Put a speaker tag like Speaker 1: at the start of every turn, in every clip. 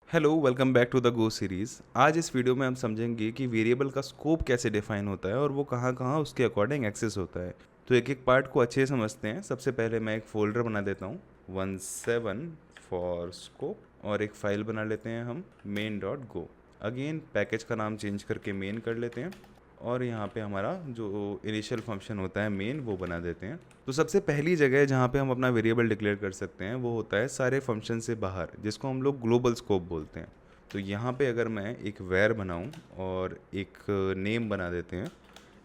Speaker 1: Hello, welcome back to the go series. आज इस video में हम समझेंगे कि वेरिएबल का स्कोप कैसे डिफाइन होता है और वो कहाँ कहाँ उसके अकॉर्डिंग एक्सेस होता है। तो एक एक पार्ट को अच्छे से समझते हैं। सबसे पहले मैं एक फ़ोल्डर बना देता हूँ 17 फॉर स्कोप, और एक फ़ाइल बना लेते हैं हम main.go। अगेन पैकेज का नाम चेंज करके मेन कर लेते हैं, और यहाँ पे हमारा जो इनिशियल फंक्शन होता है मेन वो बना देते हैं। तो सबसे पहली जगह जहाँ पे हम अपना वेरिएबल डिक्लेयर कर सकते हैं वो होता है सारे फंक्शन से बाहर, जिसको हम लोग ग्लोबल स्कोप बोलते हैं। तो यहाँ पे अगर मैं एक वेर बनाऊँ और एक नेम बना देते हैं,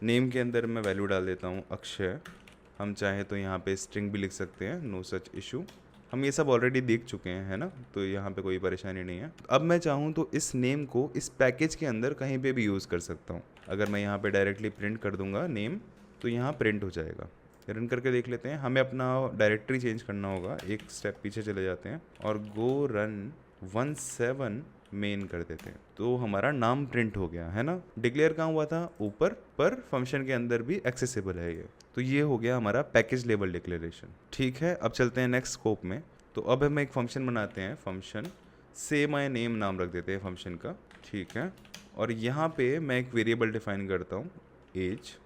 Speaker 1: नेम के अंदर मैं वैल्यू डाल देता हूँ अक्षय। हम चाहें तो यहाँ पे स्ट्रिंग भी लिख सकते हैं, नो सच इशू। हम ये सब ऑलरेडी देख चुके हैं, है ना, तो यहाँ पे कोई परेशानी नहीं है। अब मैं चाहूँ तो इस नेम को इस पैकेज के अंदर कहीं पे भी यूज़ कर सकता हूँ। अगर मैं यहाँ पे डायरेक्टली प्रिंट कर दूंगा नेम, तो यहाँ प्रिंट हो जाएगा। रन करके देख लेते हैं। हमें अपना डायरेक्टरी चेंज करना होगा, एक स्टेप पीछे चले जाते हैं और गो रन 17 मेन कर देते हैं। तो हमारा नाम प्रिंट हो गया, है ना। डिक्लेयर कहाँ हुआ था? ऊपर, पर फंक्शन के अंदर भी एक्सेसिबल है ये। तो ये हो गया हमारा पैकेज लेवल डिक्लेरेशन। ठीक है, अब चलते हैं नेक्स्ट स्कोप में। तो अब हम एक फंक्शन बनाते हैं, फंक्शन से माय नेम नाम रख देते हैं फंक्शन का। ठीक है, और यहाँ पे मैं एक वेरिएबल डिफाइन करता हूँ एज,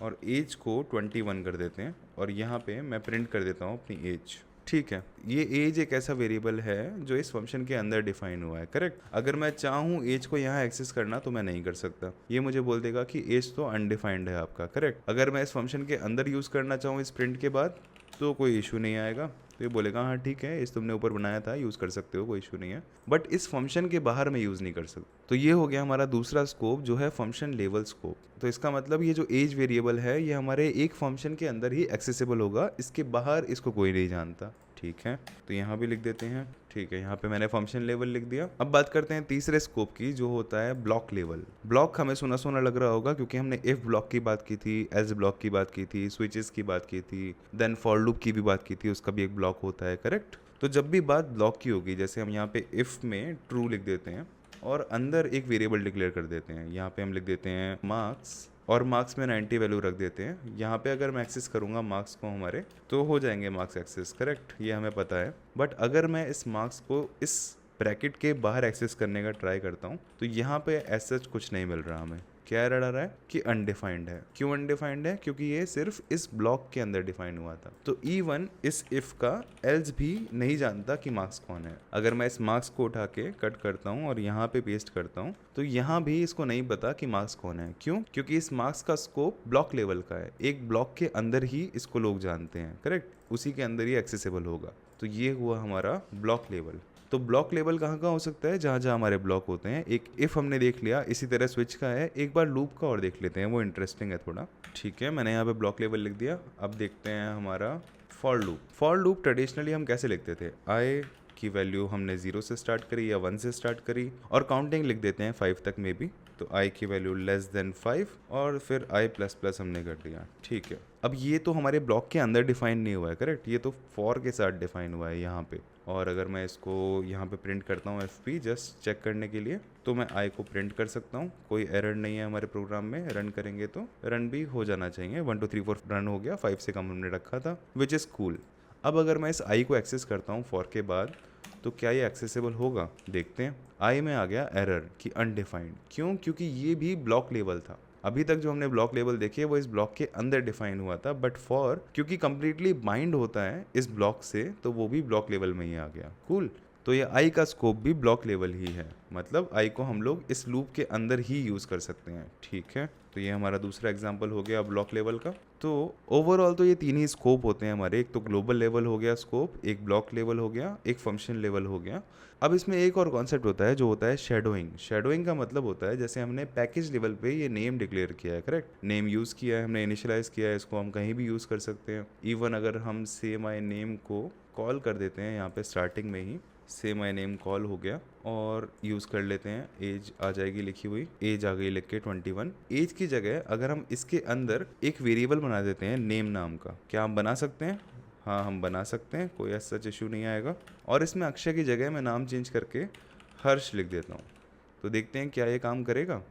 Speaker 1: और एज को 21 कर देते हैं, और यहाँ पे मैं प्रिंट कर देता हूँ अपनी एज। ठीक है, ये एज एक ऐसा वेरिएबल है जो इस फंक्शन के अंदर डिफाइन हुआ है, करेक्ट। अगर मैं चाहूँ एज को यहाँ एक्सेस करना तो मैं नहीं कर सकता। ये मुझे बोल देगा कि एज तो अनडिफाइंड है आपका, करेक्ट। अगर मैं इस फंक्शन के अंदर यूज़ करना चाहूँ इस प्रिंट के बाद, तो कोई इशू नहीं आएगा। तो ये बोलेगा हाँ ठीक है, इस तुमने ऊपर बनाया था, यूज़ कर सकते हो, कोई इशू नहीं है। बट इस फंक्शन के बाहर मैं यूज़ नहीं कर सकता। तो ये हो गया हमारा दूसरा स्कोप, जो है फंक्शन लेवल स्कोप। तो इसका मतलब ये जो एज वेरिएबल है ये हमारे एक फंक्शन के अंदर ही एक्सेसिबल होगा, इसके बाहर इसको कोई नहीं जानता। ठीक है, तो यहाँ भी लिख देते हैं। ठीक है, यहाँ पे मैंने फंक्शन लेवल लिख दिया। अब बात करते हैं तीसरे स्कोप की, जो होता है ब्लॉक लेवल। ब्लॉक हमें सुना सुना लग रहा होगा, क्योंकि हमने इफ ब्लॉक की बात की थी, एल्स ब्लॉक की बात की थी, स्विचेस की बात की थी, देन फॉर लूप की भी बात की थी, उसका भी एक ब्लॉक होता है, करेक्ट। तो जब भी बात ब्लॉक की होगी, जैसे हम यहाँ पे इफ में ट्रू लिख देते हैं और अंदर एक वेरिएबल डिक्लेयर कर देते हैं। यहाँ पे हम लिख देते हैं मार्क्स, और मार्क्स में 90 वैल्यू रख देते हैं। यहाँ पे अगर मैं एक्सेस करूँगा मार्क्स को हमारे, तो हो जाएंगे मार्क्स एक्सेस, करेक्ट, ये हमें पता है। बट अगर मैं इस मार्क्स को इस ब्रैकेट के बाहर एक्सेस करने का ट्राई करता हूँ, तो यहाँ पे ऐसा कुछ नहीं मिल रहा हमें। क्या एरर आ रहा है कि अनडिफाइंड है। क्यों अनडिफाइंड है? क्योंकि ये सिर्फ इस ब्लॉक के अंदर डिफाइन हुआ था। तो इवन इस इफ का एल्स भी नहीं जानता कि मार्क्स कौन है। अगर मैं इस मार्क्स को उठा के कट करता हूँ और यहाँ पे पेस्ट करता हूँ, तो यहाँ भी इसको नहीं पता कि मार्क्स कौन है। क्यों? क्योंकि इस मार्क्स का स्कोप ब्लॉक लेवल का है, एक ब्लॉक के अंदर ही इसको लोग जानते हैं, करेक्ट, उसी के अंदर ही एक्सेसिबल होगा। तो ये हुआ हमारा ब्लॉक लेवल। तो ब्लॉक लेवल कहाँ कहाँ हो सकता है? जहाँ जहाँ हमारे ब्लॉक होते हैं। एक इफ़ हमने देख लिया, इसी तरह स्विच का है। एक बार लूप का और देख लेते हैं, वो इंटरेस्टिंग है थोड़ा। ठीक है, मैंने यहाँ पे ब्लॉक लेवल लिख दिया। अब देखते हैं हमारा for loop. For loop traditionally हम कैसे लिखते थे? आई की वैल्यू हमने 0 से स्टार्ट करी या 1 से स्टार्ट करी, और काउंटिंग लिख देते हैं 5 तक में भी। तो आई की वैल्यू लेस देन 5, और फिर आई प्लस प्लस हमने कर दिया। ठीक है, अब ये तो हमारे ब्लॉक के अंदर डिफाइन नहीं हुआ है, करेक्ट, ये तो फॉर के साथ डिफाइन हुआ है यहाँ पे। और अगर मैं इसको यहाँ पे प्रिंट करता हूँ एफ पी, जस्ट चेक करने के लिए, तो मैं आई को प्रिंट कर सकता हूँ। कोई एरर नहीं है हमारे प्रोग्राम में। रन करेंगे तो रन भी हो जाना चाहिए। 1 2 3 4 रन हो गया, 5 से कम हमने रखा था, विच इज़ कूल। अब अगर मैं इस आई को एक्सेस करता हूँ फॉर के बाद, तो क्या ये एक्सेसिबल होगा? देखते हैं। आई में आ गया एरर कि अनडिफाइंड। क्यों? क्योंकि ये भी ब्लॉक लेवल था। अभी तक जो हमने ब्लॉक लेवल देखे वो इस ब्लॉक के अंदर डिफाइन हुआ था, बट फॉर क्योंकि कंप्लीटली बाइंड होता है इस ब्लॉक से, तो वो भी ब्लॉक लेवल में ही आ गया। कूल। तो ये आई का स्कोप भी ब्लॉक लेवल ही है, मतलब आई को हम लोग इस लूप के अंदर ही यूज़ कर सकते हैं। ठीक है, तो ये हमारा दूसरा एग्जांपल हो गया ब्लॉक लेवल का। तो ओवरऑल तो ये तीन ही स्कोप होते हैं हमारे। एक तो ग्लोबल लेवल हो गया स्कोप, एक ब्लॉक लेवल हो गया, एक फंक्शन लेवल हो गया। अब इसमें एक और कॉन्सेप्ट होता है जो होता है शेडोइंग। शेडोइंग का मतलब होता है, जैसे हमने पैकेज लेवल पे ये नेम डिक्लेयर किया है, करेक्ट, नेम यूज़ किया है हमने, इनिशियलाइज किया है, इसको हम कहीं भी यूज़ कर सकते हैं। इवन अगर हम से माय नेम को कॉल कर देते हैं यहाँ पे स्टार्टिंग में ही, से माय नेम कॉल हो गया, और यूज़ कर लेते हैं, एज आ जाएगी लिखी हुई, एज आ गई लिख के 21। एज की जगह अगर हम इसके अंदर एक वेरिएबल बना देते हैं नेम नाम का, क्या हम बना सकते हैं? हाँ, हम बना सकते हैं, कोई ऐसा इशू नहीं आएगा। और इसमें अक्षय की जगह मैं नाम चेंज करके हर्ष लिख देता हूँ। तो देखते हैं क्या ये काम करेगा।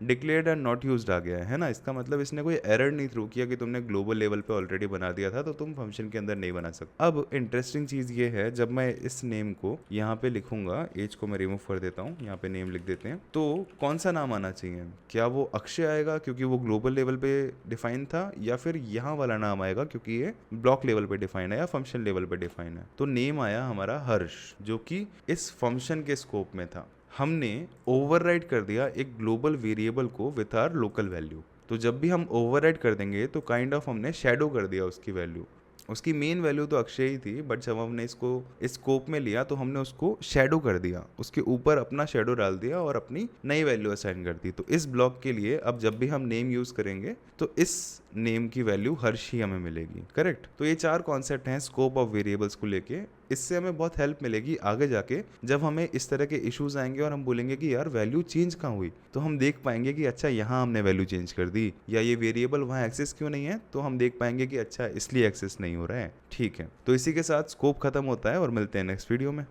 Speaker 1: डिक्लेयर्ड एंड नॉट यूज्ड आ गया है ना। इसका मतलब इसने कोई एरर नहीं थ्रो किया कि तुमने ग्लोबल लेवल पे ऑलरेडी बना दिया था तो तुम फंक्शन के अंदर नहीं बना सकते। अब इंटरेस्टिंग चीज़ ये है, जब मैं इस नेम को यहाँ पे लिखूंगा, एज को मैं रिमूव कर देता हूँ, यहाँ पे नेम लिख देते हैं, तो कौन सा नाम आना चाहिए? क्या वो अक्षय आएगा क्योंकि वो ग्लोबल लेवल पे डिफाइन था, या फिर यहाँ वाला नाम आएगा क्योंकि ये ब्लॉक लेवल पे डिफाइन है या फंक्शन लेवल पे डिफाइन है? तो नेम आया हमारा हर्ष, जो कि इस फंक्शन के स्कोप में था। हमने ओवरराइड कर दिया एक ग्लोबल वेरिएबल को विथ आर लोकल वैल्यू। तो जब भी हम ओवरराइड कर देंगे तो काइंड ऑफ हमने शैडो कर दिया उसकी वैल्यू। उसकी मेन वैल्यू तो अक्षय ही थी, बट जब हमने इसको इस स्कोप में लिया तो हमने उसको शैडो कर दिया, उसके ऊपर अपना शैडो डाल दिया और अपनी नई वैल्यू असाइन कर दी। तो इस ब्लॉक के लिए अब जब भी हम नेम यूज करेंगे तो इस नेम की वैल्यू हर्ष ही हमें मिलेगी। करेक्ट। तो ये 4 कॉन्सेप्ट हैं स्कोप ऑफ वेरिएबल्स को लेके। इससे हमें बहुत हेल्प मिलेगी आगे जाके, जब हमें इस तरह के इश्यूज आएंगे और हम बोलेंगे कि यार वैल्यू चेंज कहाँ हुई, तो हम देख पाएंगे कि अच्छा यहाँ हमने वैल्यू चेंज कर दी, या ये वेरिएबल वहाँ एक्सेस क्यों नहीं है, तो हम देख पाएंगे कि अच्छा इसलिए एक्सेस नहीं हो रहा है। ठीक है, तो इसी के साथ स्कोप खत्म होता है और मिलते हैं नेक्स्ट वीडियो में।